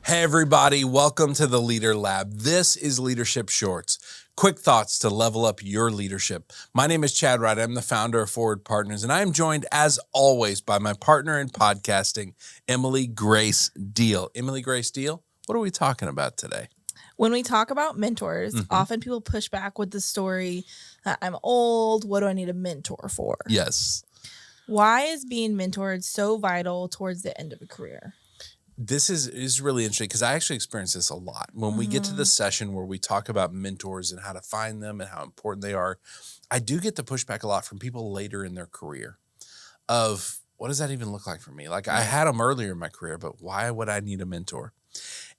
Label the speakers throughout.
Speaker 1: Hey, everybody. Welcome to the Leader Lab. This is Leadership Shorts. Quick thoughts to level up your leadership. My name is Chad Wright. I'm the founder of Forward Partners, and I am joined, as always, by my partner in podcasting, Emily Grace Deal. Emily Grace Deal, what are we talking about today?
Speaker 2: When we talk about mentors, often people push back with the story that I'm old. What do I need a mentor for?
Speaker 1: Yes.
Speaker 2: Why is being mentored so vital towards the end of a career?
Speaker 1: This is really interesting because I actually experience this a lot. When we get to the session where we talk about mentors and how to find them and how important they are, I do get the pushback a lot from people later in their career of, what does that even look like for me? Like, I had them earlier in my career, but why would I need a mentor?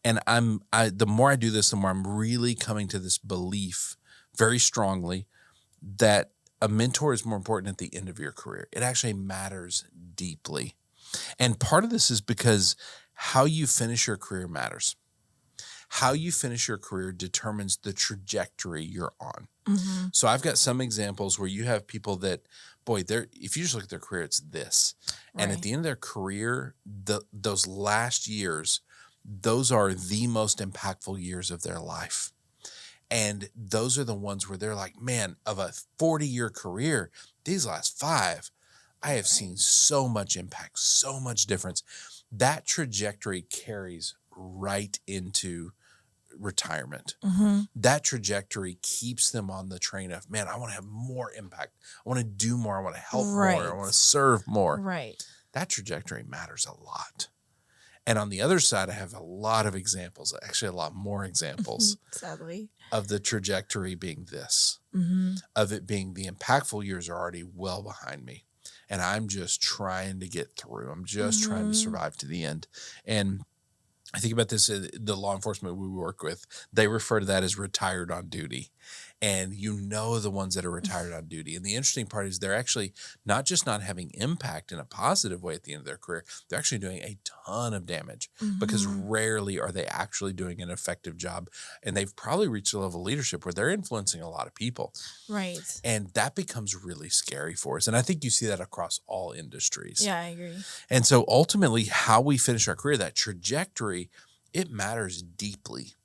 Speaker 1: And the more I do this, the more I'm really coming to this belief very strongly that a mentor is more important at the end of your career. It actually matters deeply. And part of this is because how you finish your career matters. How you finish your career determines the trajectory you're on. So I've got some examples where you have people that, if you just look at their career, it's this. And at the end of their career, those last years, those are the most impactful years of their life. And those are the ones where they're like, man, of a 40-year career, these last 5, I have seen so much impact, so much difference. That trajectory carries right into retirement. That trajectory keeps them on the train of, man, I want to have more impact. I want to do more. I want to help more. I want to serve more. That trajectory matters a lot. And on the other side, I have a lot of examples, actually a lot more examples,
Speaker 2: sadly,
Speaker 1: of the trajectory being this, of it being the impactful years are already well behind me. And I'm just trying to get through. I'm just trying to survive to the end. And I think about this, the law enforcement we work with, they refer to that as retired on duty. And you know the ones that are retired on duty. And the interesting part is they're actually not just not having impact in a positive way at the end of their career, they're actually doing a ton of damage because rarely are they actually doing an effective job. And they've probably reached a level of leadership where they're influencing a lot of people. And that becomes really scary for us. And I think you see that across all industries.
Speaker 2: Yeah, I agree.
Speaker 1: And so ultimately, how we finish our career, that trajectory, it matters deeply.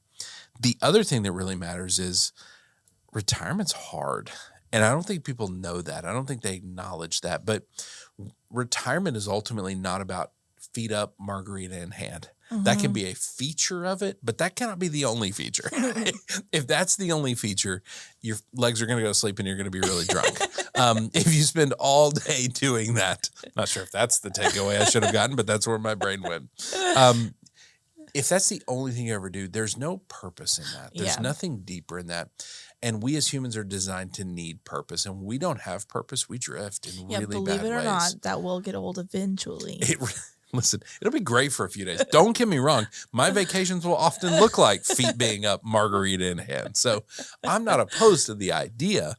Speaker 1: The other thing that really matters is retirement's hard. And I don't think people know that. I don't think they acknowledge that. But retirement is ultimately not about feet up, margarita in hand. That can be a feature of it, but that cannot be the only feature. If that's the only feature, your legs are going to go to sleep and you're going to be really drunk. If you spend all day doing that, not sure if that's the takeaway I should have gotten, but that's where my brain went. If that's the only thing you ever do, there's no purpose in that. There's nothing deeper in that. And we as humans are designed to need purpose. And when we don't have purpose, we drift in really bad ways.
Speaker 2: Believe it or not, that will get old eventually.
Speaker 1: Listen, it'll be great for a few days. Don't get me wrong. My vacations will often look like feet being up, margarita in hand. So I'm not opposed to the idea.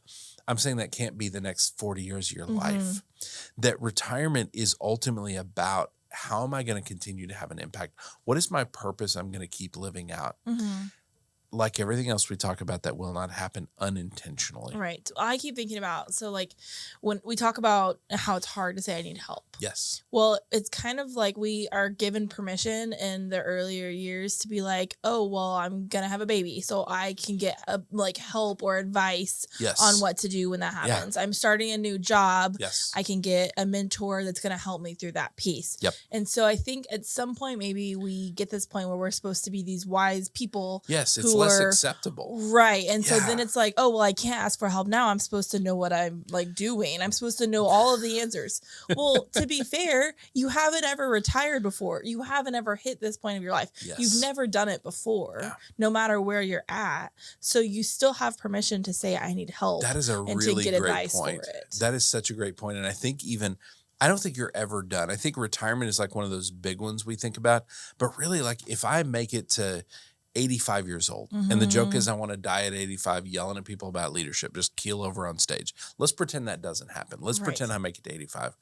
Speaker 1: I'm saying that can't be the next 40 years of your life. That retirement is ultimately about, how am I going to continue to have an impact? What is my purpose I'm going to keep living out? Like everything else we talk about, that will not happen unintentionally.
Speaker 2: Right. I keep thinking about, so like when we talk about how it's hard to say I need help.
Speaker 1: Yes.
Speaker 2: Well, it's kind of like we are given permission in the earlier years to be like, oh, well, I'm going to have a baby, so I can get like help or advice on what to do when that happens. I'm starting a new job. I can get a mentor that's going to help me through that piece. And so I think at some point, maybe we get this point where we're supposed to be these wise people.
Speaker 1: Yes, it's less acceptable.
Speaker 2: Right. And so then it's like, oh, well, I can't ask for help now. I'm supposed to know what I'm like doing. I'm supposed to know all of the answers. Well, to be fair, you haven't ever retired before. You haven't ever hit this point of your life. You've never done it before, no matter where you're at. So you still have permission to say, I need help.
Speaker 1: That is a really great point. That is such a great point. And I think I don't think you're ever done. I think retirement is like one of those big ones we think about. But really, like, if I make it to 85 years old, and the joke is I want to die at 85 yelling at people about leadership, just keel over on stage. Let's pretend that doesn't happen. Let's pretend I make it to 85.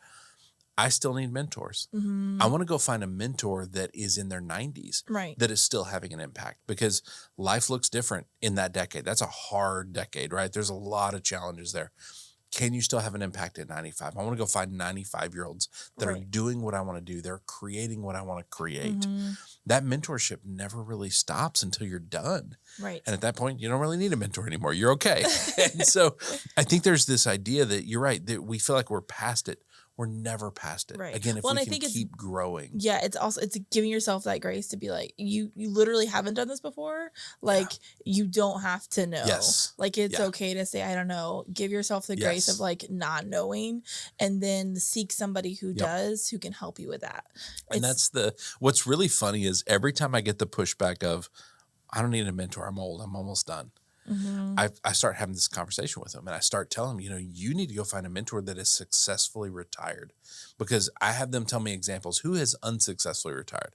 Speaker 1: I still need mentors. I want to go find a mentor that is in their 90s, that is still having an impact, because life looks different in that decade. That's a hard decade, right? There's a lot of challenges there. can you still have an impact at 95? I want to go find 95-year-olds that are doing what I want to do. They're creating what I want to create. Mm-hmm. That mentorship never really stops until you're done.
Speaker 2: Right.
Speaker 1: And at that point, you don't really need a mentor anymore. You're okay. And so I think there's this idea that you're right, that we feel like we're past it. We're never past it.
Speaker 2: Right.
Speaker 1: Again, if we can keep growing.
Speaker 2: Yeah, it's giving yourself that grace to be like, you literally haven't done this before. Like, you don't have to know.
Speaker 1: Yes.
Speaker 2: Like, it's okay to say, I don't know. Give yourself the grace of like not knowing, and then seek somebody who does, who can help you with that.
Speaker 1: And what's really funny is every time I get the pushback of, I don't need a mentor, I'm old, I'm almost done. Mm-hmm. I start having this conversation with them, and I start telling them, you need to go find a mentor that is successfully retired, because I have them tell me examples. Who has unsuccessfully retired?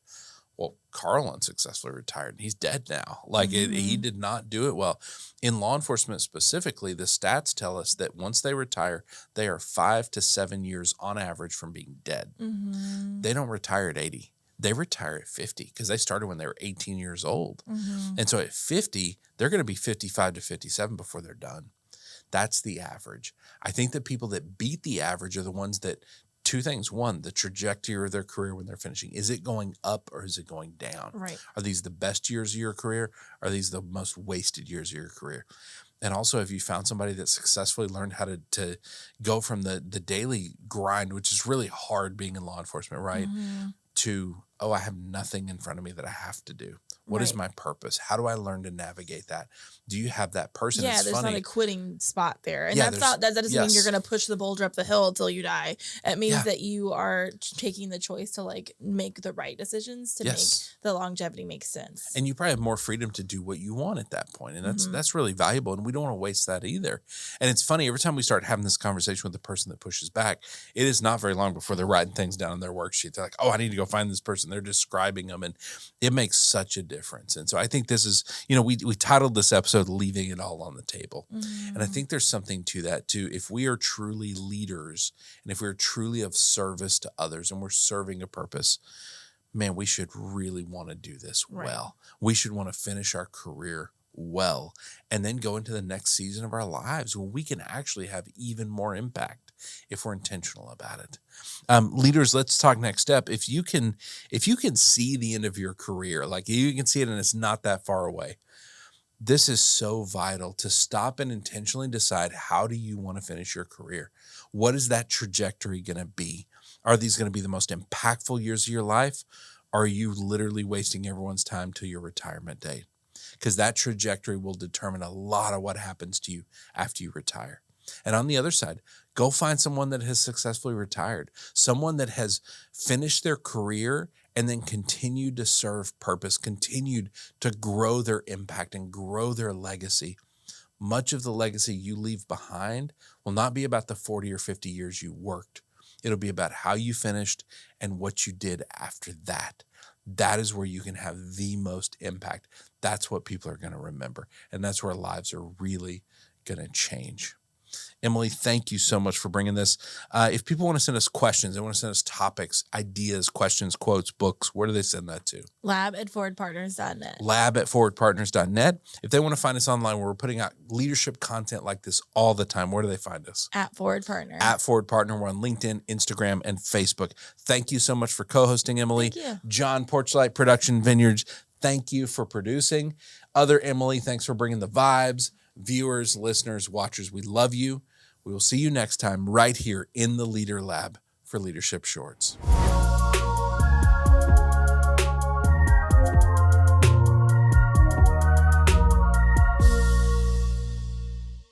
Speaker 1: Well, Carl unsuccessfully retired, and he's dead now. Like he did not do it well. In law enforcement specifically, the stats tell us that once they retire, they are 5 to 7 years on average from being dead. Mm-hmm. They don't retire at 80. They retire at 50 because they started when they were 18 years old. Mm-hmm. And so at 50, they're going to be 55 to 57 before they're done. That's the average. I think that people that beat the average are the ones that, two things. One, the trajectory of their career when they're finishing. Is it going up or is it going down?
Speaker 2: Right.
Speaker 1: Are these the best years of your career? Are these the most wasted years of your career? And also, have you found somebody that successfully learned how to go from the daily grind, which is really hard being in law enforcement, right? Mm-hmm. To, I have nothing in front of me that I have to do. What is my purpose? How do I learn to navigate that? Do you have that person?
Speaker 2: Yeah, there's not a quitting spot there. And that doesn't mean you're going to push the boulder up the hill until you die. It means that you are taking the choice to like make the right decisions to make the longevity make sense.
Speaker 1: And you probably have more freedom to do what you want at that point. And that's really valuable. And we don't want to waste that either. And it's funny, every time we start having this conversation with the person that pushes back, it is not very long before they're writing things down in their worksheet. They're like, I need to go find this person. They're describing them. And it makes such a difference. And so I think this is, we titled this episode Leaving It All on the Table. Mm-hmm. And I think there's something to that too. If we are truly leaders and if we're truly of service to others and we're serving a purpose, man, we should really want to do this well. We should want to finish our career well and then go into the next season of our lives where we can actually have even more impact if we're intentional about it. Leaders, let's talk next step. If you can see the end of your career, like you can see it and it's not that far away, this is so vital to stop and intentionally decide, how do you want to finish your career? What is that trajectory going to be? Are these going to be the most impactful years of your life? Or are you literally wasting everyone's time till your retirement date? Because that trajectory will determine a lot of what happens to you after you retire. And on the other side, go find someone that has successfully retired, someone that has finished their career and then continued to serve purpose, continued to grow their impact and grow their legacy. Much of the legacy you leave behind will not be about the 40 or 50 years you worked. It'll be about how you finished and what you did after that. That is where you can have the most impact. That's what people are going to remember. And that's where lives are really going to change. Emily, thank you so much for bringing this. If people want to send us questions, they want to send us topics, ideas, questions, quotes, books, where do they send that to?
Speaker 2: lab@forwardpartners.net.
Speaker 1: lab@forwardpartners.net. If they want to find us online, where we're putting out leadership content like this all the time, where do they find us?
Speaker 2: @ForwardPartner.
Speaker 1: @ForwardPartner. We're on LinkedIn, Instagram, and Facebook. Thank you so much for co-hosting, Emily.
Speaker 2: Thank you.
Speaker 1: John, Porchlight Production Vineyards, thank you for producing. Other Emily, thanks for bringing the vibes. Viewers, listeners, watchers, we love you. We will see you next time right here in the Leader Lab for Leadership Shorts.